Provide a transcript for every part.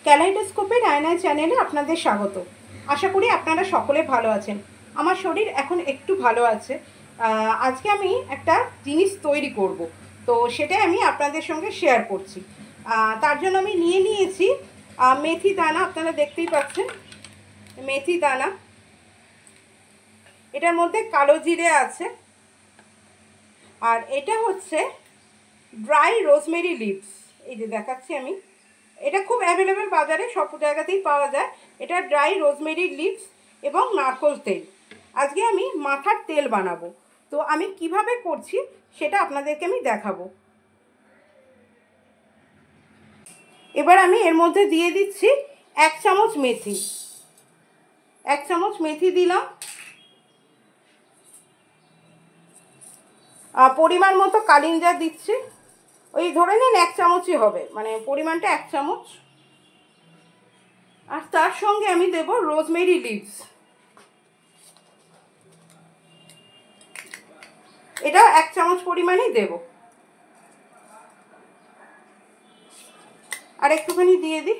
ক্যালাইডোস্কোপের আয়না চ্যানেলে আপনাদের স্বাগত। আশা করি আপনারা সকলে ভালো আছেন। আমার শরীর এখন একটু ভালো আছে। আজকে আমি একটা জিনিস তৈরি করব, তো সেটাই আমি আপনাদের সঙ্গে শেয়ার করছি। তার জন্য আমি নিয়ে নিয়েছি মেথি দানা। আপনারা দেখতেই পাচ্ছেন মেথি দানা। এটার মধ্যে কালো জিরে আছে, আর এটা হচ্ছে ড্রাই রোজমেরি লিভস। এই যে দেখাচ্ছি আমি, এটা খুব অ্যাভেলেবেল, বাজারে সব জায়গাতেই পাওয়া যায়। এটা ড্রাই রোজমেরি লিভস এবং নারকেল তেল। আজকে আমি মাথার তেল বানাবো, তো আমি কিভাবে করছি সেটা আপনাদেরকে আমি দেখাবো। এবার আমি এর মধ্যে দিয়ে দিচ্ছি 1 চামচ মেথি। 1 চামচ মেথি দিলাম। পরিমাণ মতো কালিঞ্জা দিচ্ছি, ওই ধরে নিন 1 চামচই হবে, মানে পরিমাণটা 1 চামচ। আর তার সঙ্গে আমি দেব রোজমেরি লিভস, এটা 1 চামচ পরিমাণই দেব। আর একটুখানি দিয়ে দিই,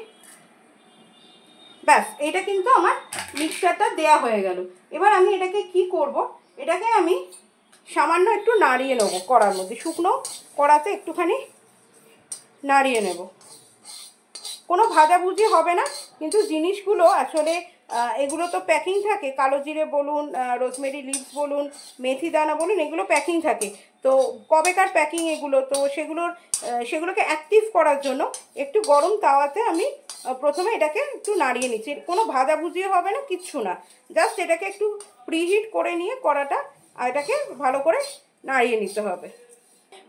ব্যাস। এটা কিন্তু আমার মিক্সচারটা দেয়া হয়ে গেল। এবার আমি এটাকে কি করব, এটাকে আমি সামান্য একটু নাড়িয়ে নেব কড়ার মধ্যে, শুকনো কড়াতে একটুখানি নাড়িয়ে নেব। কোনো ভাজাভুজি হবে না, কিন্তু জিনিসগুলো আসলে এগুলো তো প্যাকিং থাকে, কালো জিরে বলুন, রোজমেরি লিভস বলুন, মেথি দানা বলুন, এগুলো প্যাকিং থাকে। তো কবেকার প্যাকিং এগুলো, তো সেগুলোকে অ্যাক্টিভ করার জন্য একটু গরম তাওয়াতে আমি প্রথমে এটাকে একটু নাড়িয়ে নিচ্ছি। কোনো ভাজাভুজিও হবে না, কিচ্ছু না, জাস্ট এটাকে একটু প্রিহিট করে নিয়ে কড়াটা এটাকে ভালো করে নাড়িয়ে নিতে হবে।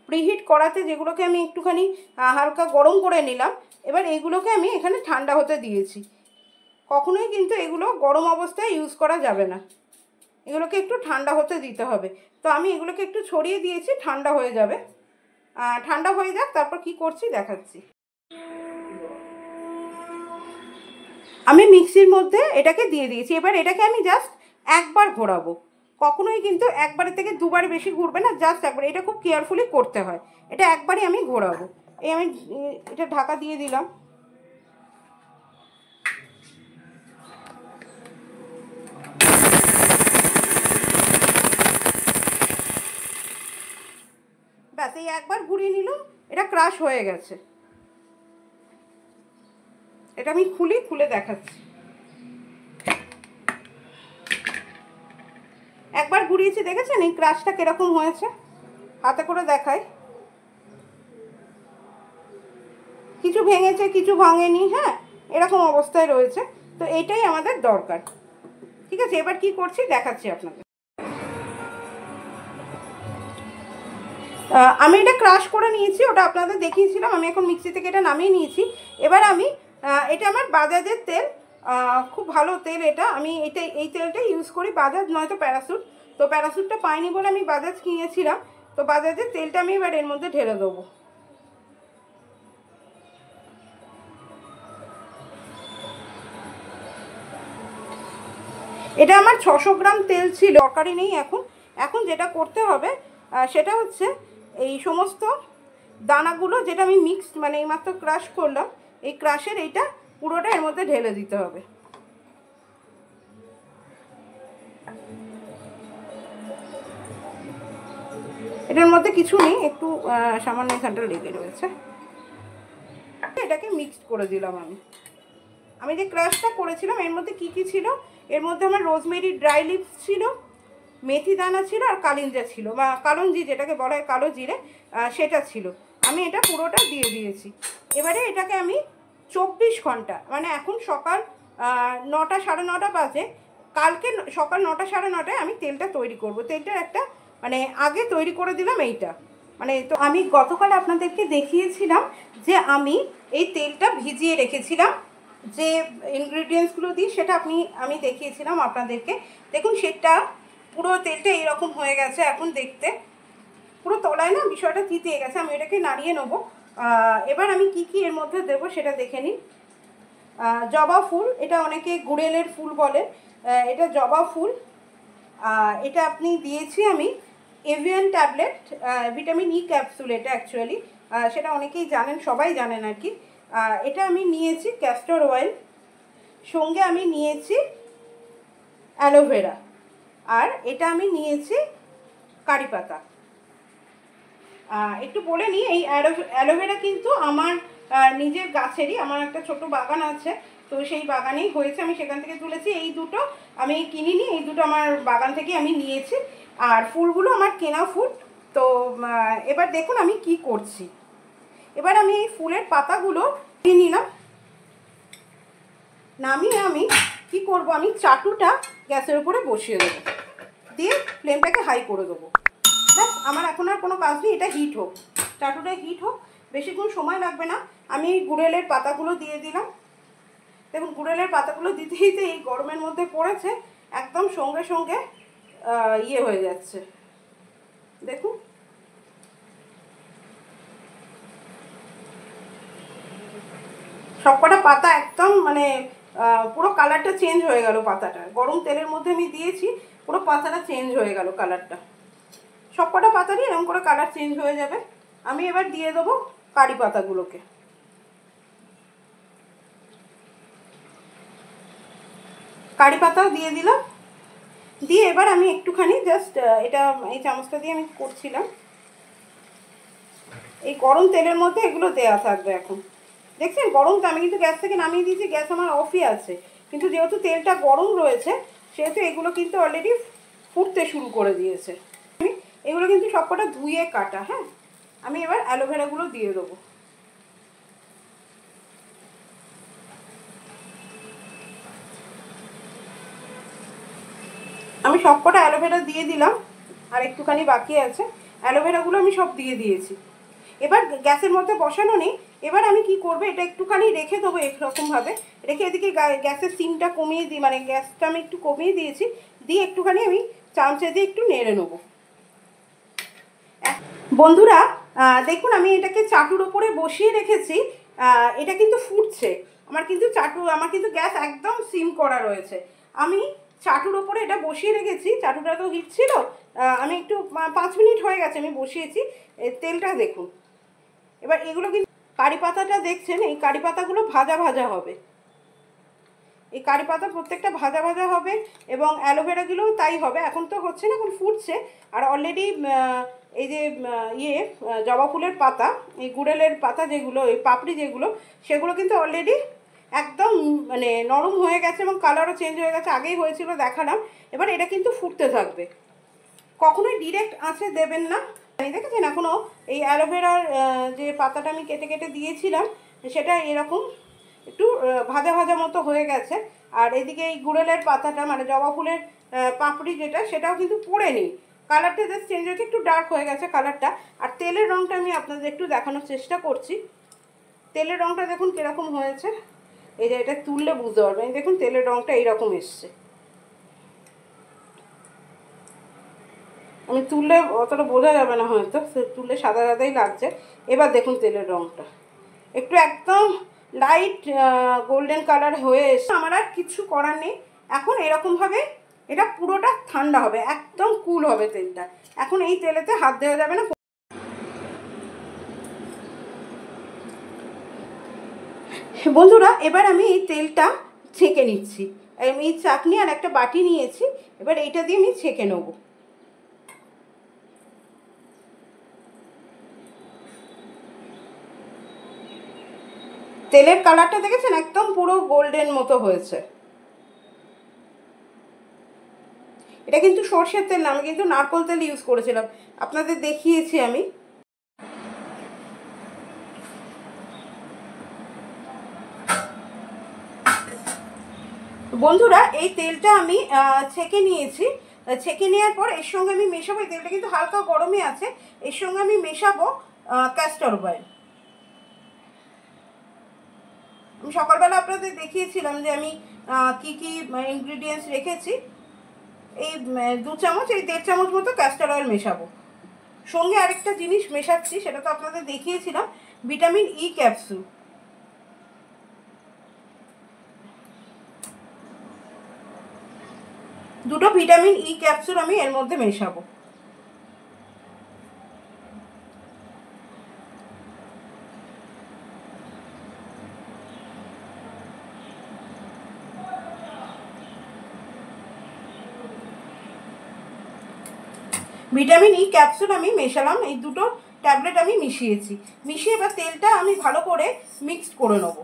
প্রিহিট করাতে যেগুলোকে আমি একটুখানি হালকা গরম করে নিলাম, এবার এইগুলোকে আমি এখানে ঠান্ডা হতে দিয়েছি। কখনোই কিন্তু এগুলো গরম অবস্থায় ইউজ করা যাবে না, এগুলোকে একটু ঠান্ডা হতে দিতে হবে। তো আমি এগুলোকে একটু ছড়িয়ে দিয়েছি, ঠান্ডা হয়ে যাবে। ঠান্ডা হয়ে যাক, তারপর কি করছি দেখাচ্ছি। আমি মিক্সির মধ্যে এটাকে দিয়ে দিয়েছি। এবার এটাকে আমি জাস্ট একবার ঘোরাবো, কখনোই কিন্তু একবারের থেকে দুবার বেশি ঘুরবে না, জাস্ট একবার। এটা খুব কেয়ারফুলি করতে হয়, এটা একবারই আমি ঘোরাবো। এই আমি এটা ঢাকা দিয়ে দিলাম। ব্যাস, এই একবার ঘুরিয়ে নিলাম, এটা ক্রাশ হয়ে গেছে। এটা আমি খুলে দেখাচ্ছি। একবার ঘুরিয়েছি, দেখেছেন এই ক্রাশটা কিরকম হয়েছে? হাতে করে দেখাই, কিছু ভেঙেছে কিছু ভাঙেনি, হ্যাঁ এরকম অবস্থায় রয়েছে। তো এটাই আমাদের দরকার। ঠিক আছে, এবার কি করছি দেখাচ্ছি আপনাদের। আমি এটা ক্রাশ করে নিয়েছি, ওটা আপনাদের দেখিয়েছিলাম। আমি এখন মিক্সি থেকে এটা নামিয়ে নিয়েছি। এবার আমি এটা আমার বাজাজের তেল, খুব ভালো তেল এটা। আমি এই তেলটা ইউজ করি, বাজাজ নয়তো প্যারাসুট। তো প্যারাসুটটা পাইনি বলে আমি বাজাজ কিনেছিলাম। তো বাজাজের তেলটা আমি এবার এর মধ্যে ঢেলে দেবো। এটা আমার 600 গ্রাম তেল ছিল, দরকারই নেই এখন যেটা করতে হবে সেটা হচ্ছে এই সমস্ত দানাগুলো যেটা আমি মিক্সড, মানে এইমাত্র ক্রাশ করলাম, এই ক্রাশের এইটা পুরোটা এর মধ্যে ঢেলে দিতে হবে। এটার মধ্যে কিছু নেই, একটু সামান্য এখানটা লেগে রয়েছে। এটাকে মিক্সড করে দিলাম। আমি যে ক্রাশটা করেছিলাম এর মধ্যে কি কি ছিল, এর মধ্যে আমার রোজমেরি ড্রাই লিভস ছিল, মেথি দানা ছিল, আর কালিঞ্জা ছিল, বা কালঞ্জি যেটাকে বলা হয়, কালো জিরে, সেটা ছিল। আমি এটা পুরোটা দিয়ে দিয়েছি। এবারে এটাকে আমি 24 ঘন্টা, মানে এখন সকাল 9টা 9:30 বাজে, কালকে সকাল 9টা 9:30টায় আমি তেলটা তৈরি করব। তেলটার একটা মানে আগে তৈরি করে দিলাম এইটা, মানে তো আমি গতকাল আপনাদেরকে দেখিয়েছিলাম যে আমি এই তেলটা ভিজিয়ে রেখেছিলাম, যে ইনগ্রিডিয়েন্টসগুলো দিই সেটা আমি দেখিয়েছিলাম আপনাদেরকে। দেখুন সেটা পুরো তেলটা এইরকম হয়ে গেছে এখন দেখতে, পুরো তলায় না বিষয়টা তিতিয়ে গেছে। আমি এটাকে নাড়িয়ে নেবো। এবার আমি কি এর মধ্যে দেবো সেটা দেখে নিই। জবা ফুল, এটা অনেকে গুড়েলের ফুল বলে, এটা জবা ফুল। এটা আপনি দিয়েছি আমি avian tablet, vitamin E capsule এটা অ্যাকচুয়ালি, সেটা অনেকেই জানেন, সবাই জানেন আর কি। এটা আমি নিয়েছি ক্যাস্টর অয়েল, সঙ্গে আমি নিয়েছি অ্যালোভেরা, আর এটা আমি নিয়েছি কারি পাতা। একটু বলে নিই, এই অ্যালোভেরা কিন্তু আমার নিজের গাছেরই, আমার একটা ছোট বাগান আছে, তো সেই বাগানেই হয়েছে, আমি সেখান থেকে তুলেছি। এই দুটো আমি কিনিনি, এই দুটো আমার বাগান থেকে আমি নিয়েছি। আর ফুলগুলো আমার কেনা ফুল। তো এবার দেখুন আমি কি করছি। এবার আমি এই ফুলের পাতাগুলো নিয়ে নিলাম, নামিয়ে আমি কি করব, আমি চাটুটা গ্যাসের উপরে বসিয়ে দেবো, দিয়ে ফ্লেমটাকে হাই করে দেবো। ব্যাস, আমার এখন আর কোনো কাজ নেই, এটা হিট হোক, চাটুটা হিট হোক, বেশিক্ষণ সময় লাগবে না। আমি গুড়েলের পাতাগুলো দিয়ে দিলাম। দেখুন গুড়েলের পাতাগুলো দিতে দিতে এই গরমের মধ্যে পড়েছে, একদম সঙ্গে সঙ্গে ইয়ে হয়ে যাচ্ছে। দেখুন সবকটা পাতা একদম মানে পুরো কালারটা চেঞ্জ হয়ে গেল পাতাটার, গরম তেলের মধ্যে আমি দিয়েছি, পুরো পাতাটা চেঞ্জ হয়ে গেল কালারটা। সবকটা পাতারই এরকম করে কালার চেঞ্জ হয়ে যাবে। আমি এবার দিয়ে দেবো কারি পাতাগুলোকে। কারি পাতাও দিয়ে দিলাম, দিয়ে এবার আমি একটুখানি জাস্ট এটা এই চামচটা দিয়ে আমি করছিলাম, এই গরম তেলের মধ্যে এগুলো দেওয়া থাকবে। এখন দেখছেন গরমটা, আমি কিন্তু গ্যাস থেকে নামিয়ে দিয়েছি, গ্যাস আমার অফই আছে, কিন্তু যেহেতু তেলটা গরম রয়েছে সেহেতু এগুলো কিন্তু অলরেডি ফুটতে শুরু করে দিয়েছে। এগুলো কিন্তু সবকটা ধুয়ে কাটা। হ্যাঁ, আমি এবার অ্যালোভেরাগুলো দিয়ে দেবো। আমি সবকটা অ্যালোভেরা দিয়ে দিলাম, আর একটুখানি বাকি আছে। অ্যালোভেরাগুলো আমি সব দিয়ে দিয়েছি। এবার গ্যাসের মধ্যে বসানো নেই, এবার আমি কি করব, এটা একটুখানি রেখে দেবো এরকমভাবে, রেখে এদিকে গ্যাসের সিমটা কমিয়ে দিই, মানে গ্যাসটা আমি একটু কমিয়ে দিয়েছি, দিয়ে একটুখানি আমি চামচে দিয়ে একটু নেড়ে নেবো। বন্ধুরা দেখুন আমি এটাকে চাটুর ওপরে বসিয়ে রেখেছি, এটা কিন্তু ফুটছে, আমার কিন্তু গ্যাস একদম সিম করা রয়েছে। আমি চাটুর ওপরে এটা বসিয়ে রেখেছি, চাটুটা তো হিট ছিল, আমি একটু 5 মিনিট হয়ে গেছে আমি বসিয়েছি। তেলটা দেখুন, এবার এগুলো কিন্তু কারি পাতাটা দেখছেন, এই কারি পাতাগুলো ভাজা ভাজা হবে, এই কারি পাতা প্রত্যেকটা ভাজা ভাজা হবে, এবং অ্যালোভেরাগুলোও তাই হবে। এখন তো হচ্ছে না, এখন ফুটছে, আর অলরেডি এই যে জবা ফুলের পাতা, এই গুড়েলের পাতা যেগুলো, এই পাপড়ি যেগুলো, সেগুলো কিন্তু অলরেডি একদম মানে নরম হয়ে গেছে, এবং কালারও চেঞ্জ হয়ে গেছে, আগেই হয়েছিল দেখালাম। এবার এটা কিন্তু ফুটতে থাকবে, কখনোই ডিরেক্ট আঁচে দেবেন না। দেখেছেন এখনও এই অ্যালোভেরার যে পাতাটা আমি কেটে কেটে দিয়েছিলাম, সেটা এরকম একটু ভাজা ভাজা মতো হয়ে গেছে। আর এদিকে এই গুড়েলের পাতাটা, মানে জবা ফুলের পাপড়ি যেটা, সেটাও কিন্তু পড়ে নেই, কালারটা জাস্ট চেঞ্জ হয়েছে, একটু ডার্ক হয়ে গেছে কালারটা। আর তেলের রঙটা আমি আপনাদের একটু দেখানোর চেষ্টা করছি। তেলের রঙটা দেখুন কীরকম হয়েছে, এই যে এটা তুললে বুঝতে পারবেন, দেখুন তেলের রঙটা এইরকম এসছে। আমি তুললে অতটা বোঝা যাবে না হয়তো, তুললে সাদা সাদাই লাগছে। এবার দেখুন তেলের রঙটা একটু একদম লাইট গোল্ডেন কালার হয়ে এসে, আমার আর কিছু করার নেই। এখন এরকমভাবে এটা পুরোটা ঠান্ডা হবে, একদম কুল হবে তেলটা, এখন এই তেলেতে হাত দেওয়া যাবে না। বন্ধুরা এবার আমি এই তেলটা ছেঁকে নিচ্ছি, আমি এই চাটনি আর একটা বাটি নিয়েছি, এবার এইটা দিয়ে আমি ছেঁকে নেবো। তেলের কালারটা দেখেছেন একদম পুরো গোল্ডেন মতো হয়েছে। এটা কিন্তু সর্ষের তেল না, আমি কিন্তু নারকেল তেল ইউজ করেছিলাম, আপনাদের দেখিয়েছি আমি। বন্ধুরা এই তেলটা আমি ছেঁকে নিয়েছি, ছেঁকে নেওয়ার পর এর সঙ্গে আমি মেশাবো, এই তেলটা কিন্তু হালকা গরমই আছে, এর সঙ্গে আমি মেশাবো ক্যাস্টর অয়েল। আমি সকালবেলা আপনাদের দেখিয়েছিলাম যে আমি কি কি ইনগ্রিডিয়েন্টস রেখেছি। এই 2 চামচ, এই 1.5 চামচ মতো ক্যাস্টর অয়েল মেশাবো। সঙ্গে আরেকটা জিনিস মেশাচ্ছি, সেটা তো আপনাদের দেখিয়েছিলাম, ভিটামিন ই ক্যাপসুল। দুটো ভিটামিন ই ক্যাপসুল আমি এর মধ্যে মেশাবো। ভিটামিন ই ক্যাপসুল আমি মেশালাম, এই দুটো ট্যাবলেট আমি মিশিয়েছি। মিশিয়ে এবার তেলটা আমি ভালো করে মিক্সড করে নেব।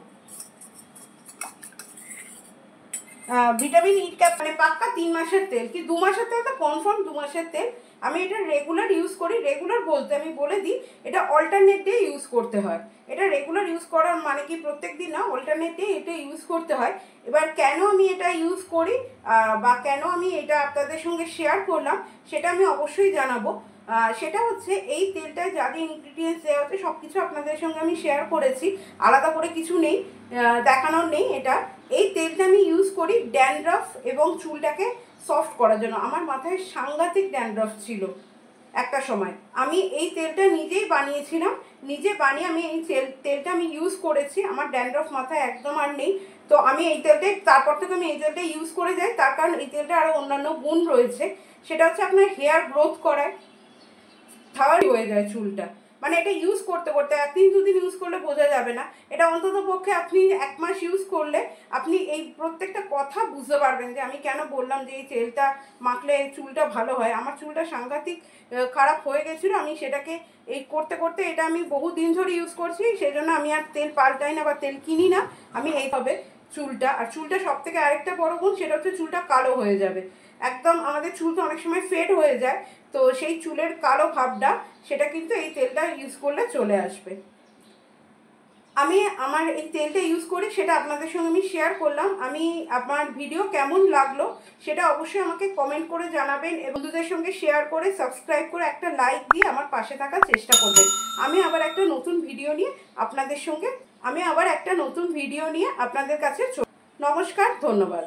ভিটামিন ই ক্যাপ মানে পাক্কা 3 মাসের তেল, কি 2 মাসের তেল তো কনফার্ম 2 মাসের তেল। আমি এটা রেগুলার ইউজ করি। রেগুলার বলতে আমি বলে দিই এটা অল্টারনেট ডে ইউজ করতে হয়। এটা রেগুলার ইউজ করার মানে কি প্রত্যেক দিন না, অল্টারনেট ডে এটা ইউজ করতে হয়। এবার কেন আমি এটা ইউজ করি বা কেন আমি এটা আপনাদের সঙ্গে শেয়ার করলাম সেটা আমি অবশ্যই জানাবো। সেটা হচ্ছে এই তেলটায় যা যা ইনগ্রিডিয়েন্টস দেওয়া হচ্ছে সব কিছু আপনাদের সঙ্গে আমি শেয়ার করেছি, আলাদা করে কিছু নেই, দেখানোর নেই। এটা এই তেলটা আমি ইউজ করি ড্যান্ড্রাফ এবং চুলটাকে সফট করার জন্য। আমার মাথায় সাংঘাতিক ড্যান্ড্রাফ ছিল একটা সময়, আমি এই তেলটা নিজেই বানিয়েছিলাম। নিজে বানিয়ে আমি এই তেলটা আমি ইউজ করেছি, আমার ড্যান্ড্রাফ মাথায় একদম আর নেই। তো আমি এই তেলটাই তারপর থেকে আমি এই তেলটা ইউজ করে যাই। তার কারণ এই তেলটা আরও অন্যান্য গুণ রয়েছে। সেটা হচ্ছে আপনার হেয়ার গ্রোথ করায়, থার্ড হয়ে যায় চুলটা। মানে এটা ইউজ করতে করতে 1 দিন 2 দিন ইউজ করলে বোঝা যাবে না, এটা অন্তত পক্ষে আপনি 1 মাস ইউজ করলে আপনি এই প্রত্যেকটা কথা বুঝতে পারবেন যে আমি কেন বললাম যে এই তেলটা মাখলে চুলটা ভালো হয়। আমার চুলটা সাংঘাতিক খারাপ হয়ে গেছিলো, আমি সেটাকে এই করতে করতে এটা আমি বহু দিন ধরে ইউজ করছি, সেই জন্য আমি আর তেল পাল্টাই না বা তেল কিনি না। আমি এইভাবে চুলটা, আর চুলটা সব থেকে আরেকটা বড় গুণ সেটা হচ্ছে চুলটা কালো হয়ে যাবে একদম। আমাদের চুল তো অনেক সময় ফেড হয়ে যায়, তো সেই চুলের কালো ভাবটা সেটা কিন্তু এই তেলটা ইউজ করলে চলে আসবে। আমি আমার এই তেলটা ইউজ করি, সেটা আপনাদের সঙ্গে আমি শেয়ার করলাম। আমি আমার ভিডিও কেমন লাগলো সেটা অবশ্যই আমাকে কমেন্ট করে জানাবেন, এবং বন্ধুদের সঙ্গে শেয়ার করে সাবস্ক্রাইব করে একটা লাইক দিয়ে আমার পাশে থাকার চেষ্টা করবেন। আমি আবার একটা নতুন ভিডিও নিয়ে আপনাদের কাছে নমস্কার, ধন্যবাদ।